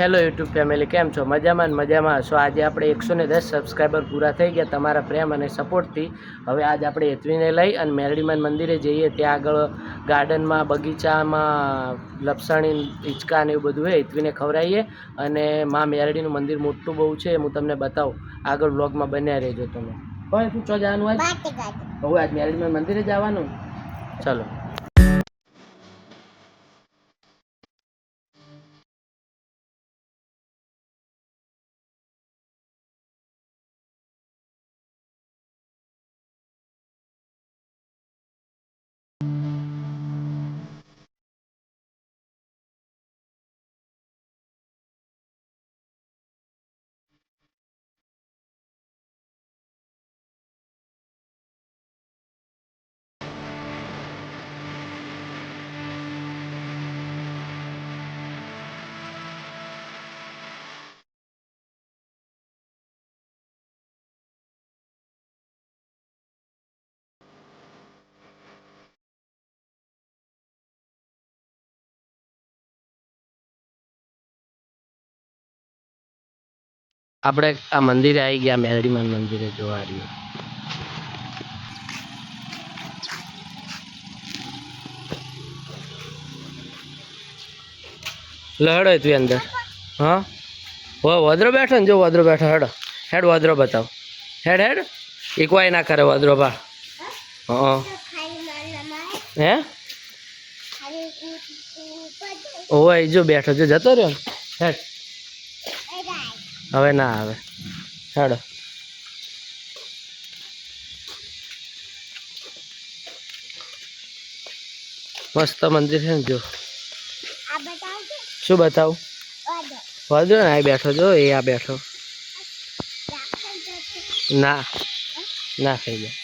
Hello YouTube family, કેમ છો? મજામાં ને મજામાં છો? આજે આપણે 110 સબસ્ક્રાઈબર પૂરા થઈ ગયા તમારા પ્રેમ અને સપોર્ટથી. હવે આજે આપણે હેતવીને લઈ અને મેરડીમાન મંદિરે જઈએ. ત્યાં આગળ ગાર્ડનમાં, બગીચામાં લપસણી, હિંચકા ને એવું બધું હોય. હેતવીને ખવડાવીએ અને માં મેરડીનું મંદિર મોટું બહુ છે, હું તમને બતાવું. આગળ વ્લોગમાં બન્યા રહેજો તમે. પણ તું ચો જવાનું આજ? હવે આજ મેરડીમાન મંદિરે જવાનું. ચલો. આપણે આ મંદિરે આવી ગયા, મેરડીમાન મંદિરે જોવા રહ્યું. લહડો તું અંદર. હા, વદરો બેઠો ને, જો વદરો બેઠો. હેડો હેડ, વદરો બતાવ. હેડ હેડ, એકવાય ના કરે વદરો બા. હા હે, ઓય જો બેઠો, જો જતો રહ્યો. હેડ, હવે ના આવે. હેડો. મસ્ત મંદિર છે ને, જો. શું બતાવું? વદરો ને આ બેઠો, જો એ આ બેઠો. ના ના ખાઈ જાય.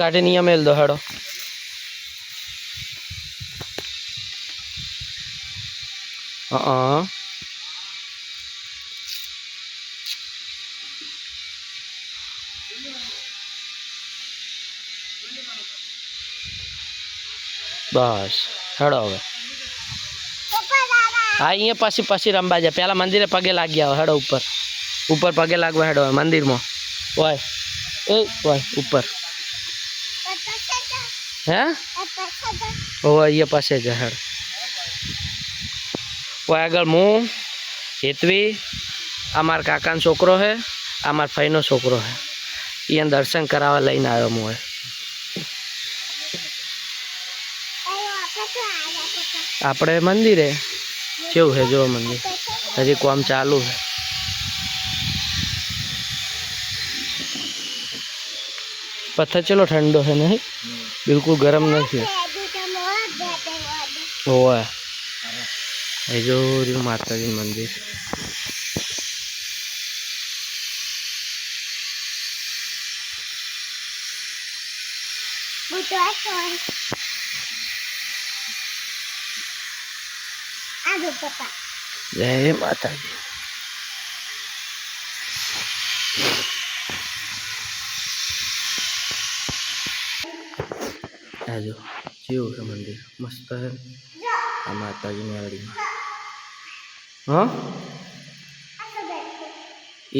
કાઢી નિયમ મેલ દો. હેડો. બસ હેડો હવે. હા, અહીંયા પછી રમવા જાય. પેલા મંદિરે પગે લાગી આવો. હેડો ઉપર, ઉપર પગે લાગવા. હેડો મંદિરમાં. હોય એ હોય ઉપર. હે, ઓ અહીંયા પાસે જ. હેડ હોય આગળ. હું હેતવી, આ મારા કાકાનો છોકરો હે, આ મારા ફઈનો છોકરો હે. અહીંયા દર્શન કરાવવા લઈને આવ્યો હું. હોય આપણે મંદિરે કેવું છે, જો મંદિર હજી કામ ચાલુ છે. પથ્થર ચલો ઠંડો છે નહીં, બિલકુલ ગરમ નથી. હોવા એ જો માતાજી મંદિર. જય માતાજી. આજો જેવું છે મંદિર, મસ્ત છે. આ માતાજી મેરડીમાં. હા,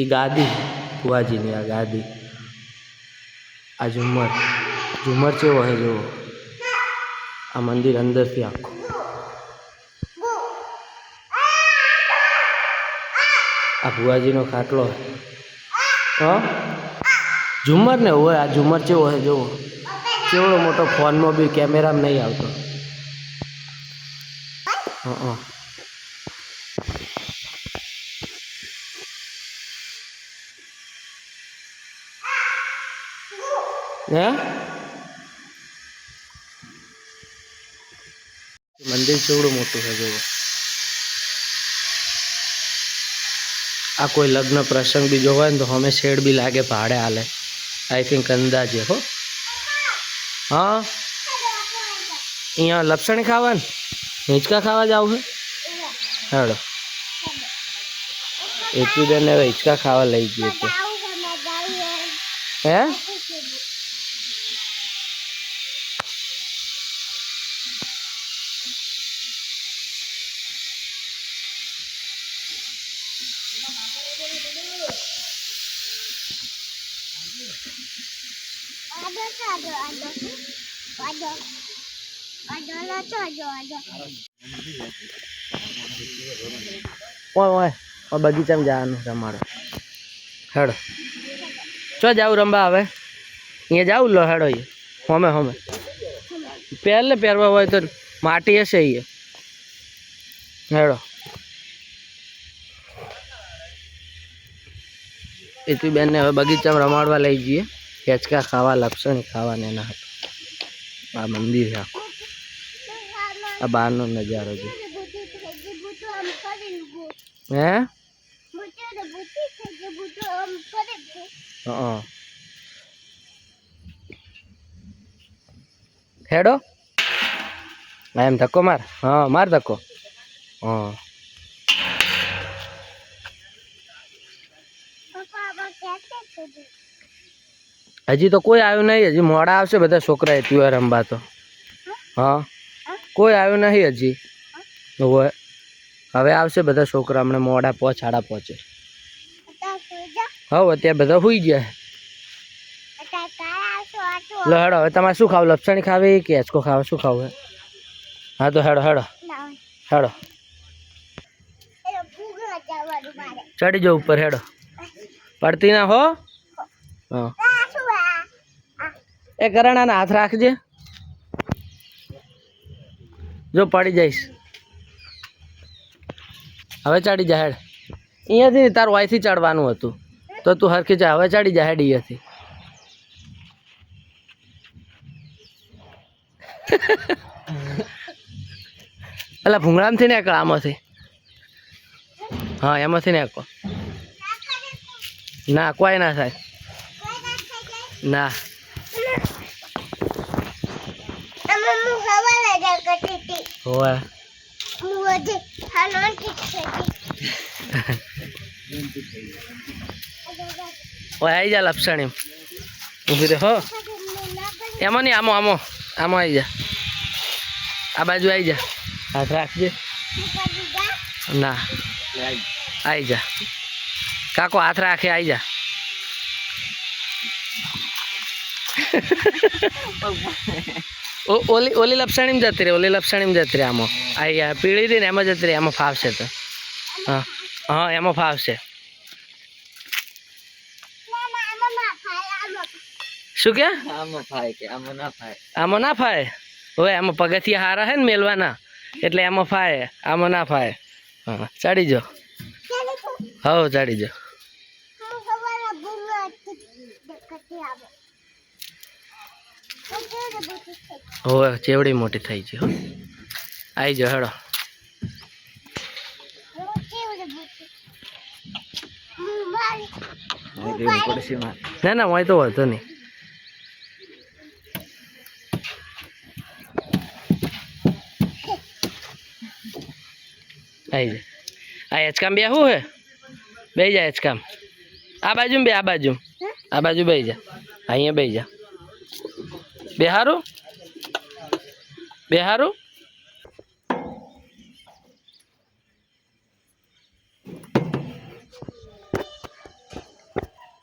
એ ગાદી ફુવાજીની, આ ગાદી. આ ઝુમર, ઝુમર કેવો હે જુઓ. આ મંદિર અંદરથી આખું. આ ભુવાજીનો ખાટલો. હા, ઝુમર ને હોય. આ ઝુમર કેવો હે જુઓ, કેવડો મોટો. ફોનમાં બી કેમેરામાં નહીં આવતો. હે, મંદિર કેવડું મોટું છે જુઓ. આ કોઈ લગ્ન પ્રસંગ બીજો હોય ને તો અમે શેડ બી લાગે, ભાડે હાલે. આઈ થિંક અંદાજે. હો, હા, અહીંયા લપસણી ખાવાનું, હિંચકા ખાવા જાવ છે. હેડો, એટલી બેન હવે હિંચકા ખાવા લઈ ગયો છે. હે, ઓય બગીચામાં જવાનું છે અમારે. હેડો ચો જાવું રમવા હવે? અહીંયા જાવું લો હેડો. હોમે હોમે પહેરલે પહેરવા હોય તો માટી હશે અહીંયા. હેડો એથી બેનને હવે બગીચામાં રમાડવા લઈ જઈએ. હેચકા ખાવા, લપસણી ખાવા ને એના. આ મંદિર છે આખું. આ બહારનો નજારો છે. હે હા હેડો. એમ ધક્કો માર. હા માર ધક્કો. હા હજી તો કોઈ આવ્યું નહીં. હજી મોડા આવશે બધા છોકરા એથી રમવા તો. હા કોઈ આવ્યું નહીં હજી. હવે આવશે બધા છોકરા હમણાં મોડા 5 સાડા 5. હવે અત્યારે બધા સુઈ ગયા. લો હેડો હવે તમારે શું ખાવું? લપસણી ખાવી કે હેચકો ખાવા? શું ખાવું? હા તો હેડો હેડો હેડો ચડી જાઓ ઉપર. હેડો પડતી ના હો. હા એ કરાણા હાથ રાખજે. જો પડી જઈશ. હવે ચડી જા હેડ. અહીંયાથી તારું અહીંથી ચડવાનું હતું તો તું હરખી જા. હવે ચડી જા હેડ અહીંયાથી. પેલા ભૂંગળામાંથી નીકળ. આમાંથી. હા એમાંથી નીકળો. ના કોઈ ના થાય. ના હોય આવી જા લપસણી ઊભી રે. હો એમાં નહીં. આમો આમો આમો આવી જા. આ બાજુ આવી જા. હાથ રાખજે. ના આવી જા. કાકો હાથ રાખે. આવી જા. ઓલી લપસણીમાં જતી રહે. ઓલી લપસણીમાં જતી રહે. આમાં આવી પીળી રહી ને એમાં જતી રહે. એમાં ફાવશે તો. હા હા એમાં ફાવશે. શું કે? આમાં ના ફાય. હવે એમાં પગથિયા હારા હે ને મેલવાના એટલે એમાં ફાય. આમાં ના ફાય. હા ચડી જાઓ. હવ ચડી જાઓ. હવે ચેવડી મોટી થઈ છે. આવી જાઓ હેડો. ના ના હોય તો વાંધો નહીં. આવી જા. આ હેચકામ બે શું હે? બે જા હેચકામ. આ બાજુ બે. આ બાજુ આ બાજુ બે જા. અહીંયા બે જા. બે હારું બે હારું.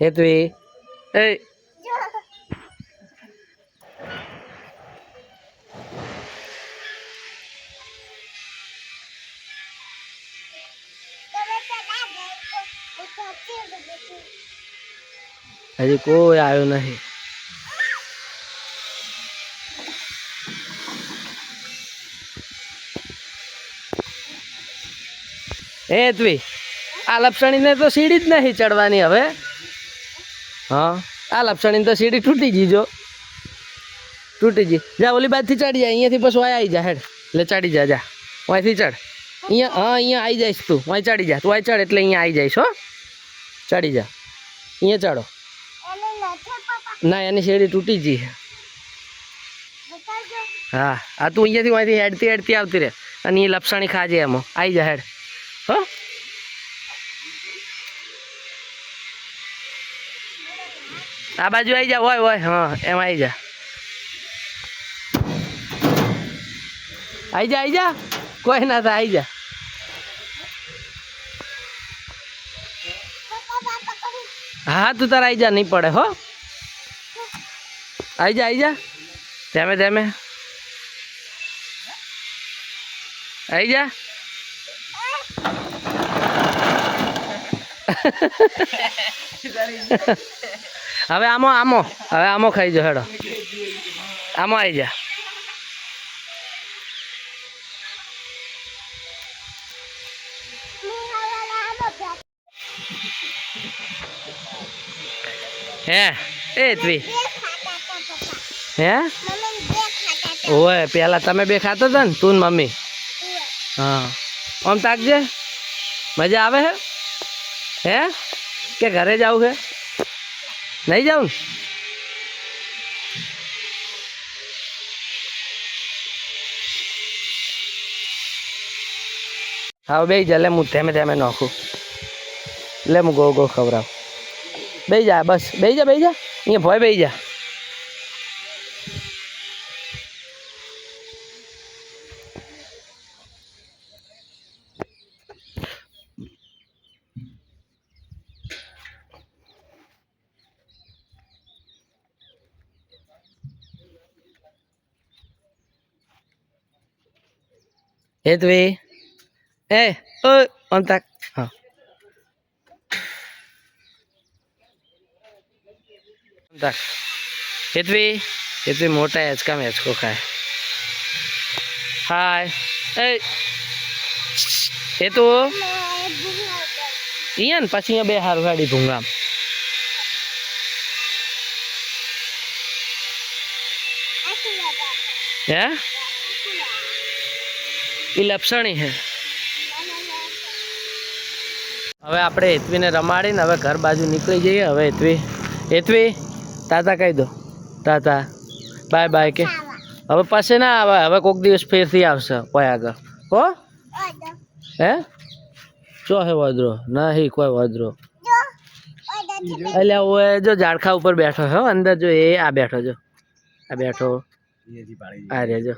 હેતવી એ હજી કોઈ આવ્યું નહીં. હેતવી આ લપસણીને તો સીડી જ નહીં ચડવાની હવે. હા આ લપસણીને તો સીડી તૂટી ગઈ. જો તૂટી ગઈ. જા ઓલી બાજુથી ચડી જાય. અહીંયાથી પછી વાય આવી જા. હેડ એટલે ચડી જા. જા અહીંથી ચડ. અહીંયા હા અહીંયા આવી જઈશ તું. અહીં ચડી જા. તું અહીં ચડ એટલે અહીંયા આવી જઈશ. હો ચડી જા. અહીંયા ચડો. ના એની શેરડી તૂટી ગઈ. હા આ તું અહીંયાથી અહીંથી હેડતી હેડતી આવતી રહે અને એ લપસણી ખાજે. એમાં આવી જા. હેડ હો આ બાજુ આવી જા. હોય હોય હા એમાં આવી જા. આવી જા. આવી જા. કોઈ ના થાય. આવી જા. હા તું તારા આવી જા. નહીં પડે. હો આવી જા ધેમે ધેમે આવી જા હવે આમો ખાઈ જો હેડો આમો આવી જા હે એ ત્વી હે ઓય પેલા તમે બે ખાતા હતા ને તું ને મમ્મી હા આમ તાકજે મજા આવે હે કે ઘરે જાવ છે નહીં જાઉં હા બે જા લે હું ધેમે ધેમે નાખું લે હું ગો ખવડાવ બે જા બસ બે જા અહીંયા ભોય બે જા હેતવી એ ઓય આમ તાક હા તાક હેતવી મોટા હેચકા મેચકો ખાય હાય એ હેતુ અહીંયા ને પછી અહીંયા બે હારું ગાડી ભૂંગામ હે એ લપસણી હે હવે આપણે હેતવીને રમાડીને હવે ઘર બાજુ નીકળી જઈએ હવે હેતવી તાતા કહી દો તાતા બાય કે હવે પછી ના આવે હવે કોઈક દિવસ ફેરથી આવશે કોઈ આગળ હો હે ચો હે વદરો નહીં કોઈ વદરો એટલે ઓએ જો ઝાડખા ઉપર બેઠો હો અંદર જો એ આ બેઠો આ રે જો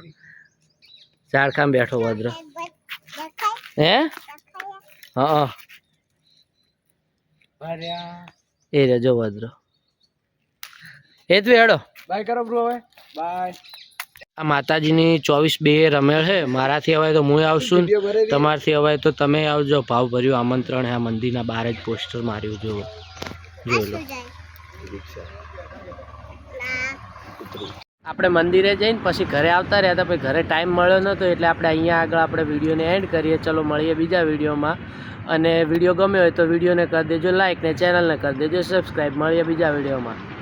ઝાડખામાં બેઠો વદરો હે હા એ રે જો વદરો હેતવી હેડો બાય કરો બ્રો હવે બાય આ માતાજીની 24/2 રમેલ છે મારાથી હવે તો હું આવશું તમારથી હવે તો તમે આવજો ભાવ ભર્યું આમંત્રણ આ મંદિરના બહાર જ પોસ્ટર માર્યું જોઈ લો આપણે મંદિરે જઈને પછી ઘરે આવતા રહ્યા હતા પછી ઘરે ટાઈમ મળ્યો નહોતો એટલે આપણે અહીંયા આગળ આપણે વિડીયોને એન્ડ કરીએ ચલો મળીએ બીજા વિડીયોમાં અને વિડીયો ગમ્યો હોય તો વિડીયોને કરી દેજો લાઈક ને ચેનલને કરી દેજો સબસ્ક્રાઈબ મળીએ બીજા વિડીયોમાં